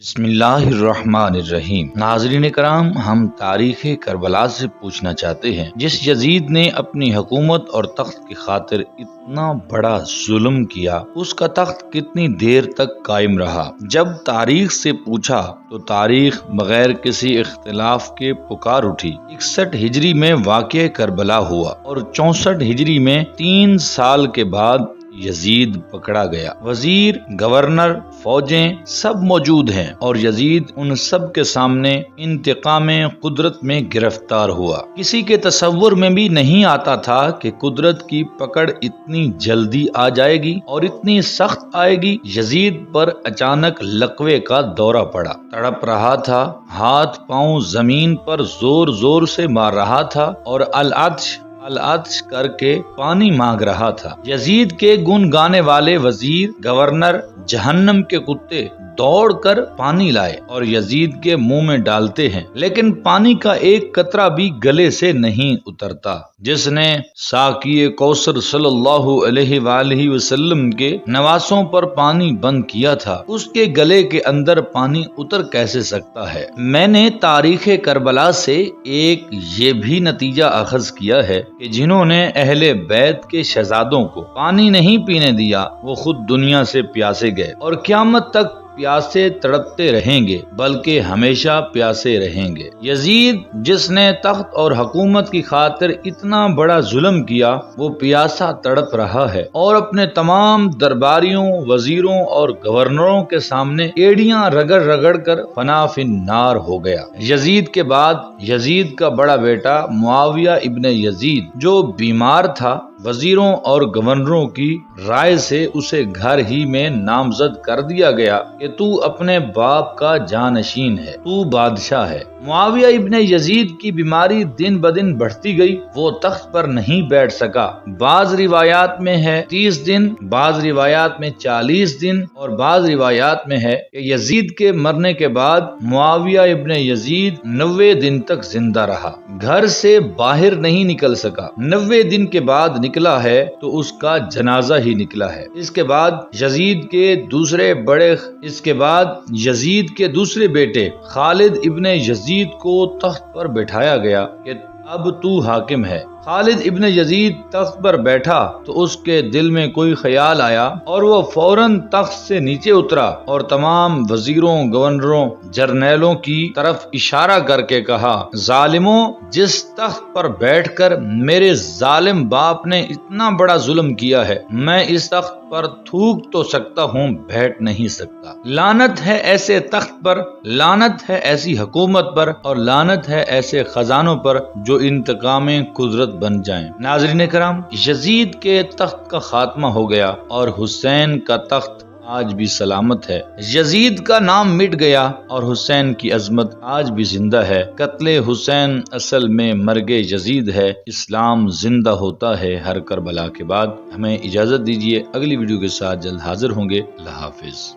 بسم اللہ الرحمن الرحیم۔ ناظرین کرام، ہم تاریخ کربلا سے پوچھنا چاہتے ہیں، جس یزید نے اپنی حکومت اور تخت کی خاطر اتنا بڑا ظلم کیا، اس کا تخت کتنی دیر تک قائم رہا؟ جب تاریخ سے پوچھا تو تاریخ بغیر کسی اختلاف کے پکار اٹھی۔ 61 ہجری میں واقعہ کربلا ہوا اور 64 ہجری میں 3 سال کے بعد یزید پکڑا گیا۔ وزیر، گورنر، فوجیں سب موجود ہیں اور یزید ان سب کے سامنے انتقام قدرت میں گرفتار ہوا۔ کسی کے تصور میں بھی نہیں آتا تھا کہ قدرت کی پکڑ اتنی جلدی آ جائے گی اور اتنی سخت آئے گی۔ یزید پر اچانک لقوے کا دورہ پڑا، تڑپ رہا تھا، ہاتھ پاؤں زمین پر زور زور سے مار رہا تھا اور العطش کر کے پانی مانگ رہا تھا۔ یزید کے گن گانے والے وزیر، گورنر، جہنم کے کتے دوڑ کر پانی لائے اور یزید کے منہ میں ڈالتے ہیں، لیکن پانی کا ایک قطرہ بھی گلے سے نہیں اترتا۔ جس نے ساقی کوثر صلی اللہ علیہ وآلہ وسلم کے نواسوں پر پانی بند کیا تھا، اس کے گلے کے اندر پانی اتر کیسے سکتا ہے؟ میں نے تاریخ کربلا سے ایک یہ بھی نتیجہ اخذ کیا ہے کہ جنہوں نے اہل بیت کے شہزادوں کو پانی نہیں پینے دیا، وہ خود دنیا سے پیاسے گئے اور قیامت تک پیاسے تڑپتے رہیں گے، بلکہ ہمیشہ پیاسے رہیں گے۔ یزید، جس نے تخت اور حکومت کی خاطر اتنا بڑا ظلم کیا، وہ پیاسا تڑپ رہا ہے اور اپنے تمام درباریوں، وزیروں اور گورنروں کے سامنے ایڑیاں رگڑ رگڑ کر فنا فی النار ہو گیا۔ یزید کے بعد یزید کا بڑا بیٹا معاویہ ابن یزید، جو بیمار تھا، وزیروں اور گورنروں کی رائے سے اسے گھر ہی میں نامزد کر دیا گیا کہ تو اپنے باپ کا جانشین ہے، تو بادشاہ ہے۔ معاویہ ابن یزید کی بیماری دن بدن بڑھتی گئی، وہ تخت پر نہیں بیٹھ سکا۔ بعض روایات میں ہے 30 دن، بعض روایات میں 40 دن اور بعض روایات میں ہے کہ یزید کے مرنے کے بعد معاویہ ابن یزید 90 دن تک زندہ رہا، گھر سے باہر نہیں نکل سکا۔ 90 دن کے بعد نکلا ہے تو اس کا جنازہ ہی نکلا ہے۔ اس کے بعد یزید کے دوسرے بیٹے خالد ابن یزید کو تخت پر بٹھایا گیا کہ اب تو حاکم ہے۔ خالد ابن یزید تخت پر بیٹھا تو اس کے دل میں کوئی خیال آیا اور وہ فوراً تخت سے نیچے اترا اور تمام وزیروں، گورنروں، جرنیلوں کی طرف اشارہ کر کے کہا، ظالموں، جس تخت پر بیٹھ کر میرے ظالم باپ نے اتنا بڑا ظلم کیا ہے، میں اس تخت پر تھوک تو سکتا ہوں، بیٹھ نہیں سکتا۔ لعنت ہے ایسے تخت پر، لعنت ہے ایسی حکومت پر اور لعنت ہے ایسے خزانوں پر جو انتقام قدرت بن جائیں۔ ناظرین کرام، یزید کے تخت کا خاتمہ ہو گیا اور حسین کا تخت آج بھی سلامت ہے۔ یزید کا نام مٹ گیا اور حسین کی عظمت آج بھی زندہ ہے۔ قتل حسین اصل میں مرگ یزید ہے۔ اسلام زندہ ہوتا ہے ہر کربلا کے بعد۔ ہمیں اجازت دیجیے، اگلی ویڈیو کے ساتھ جلد حاضر ہوں گے۔ اللہ حافظ۔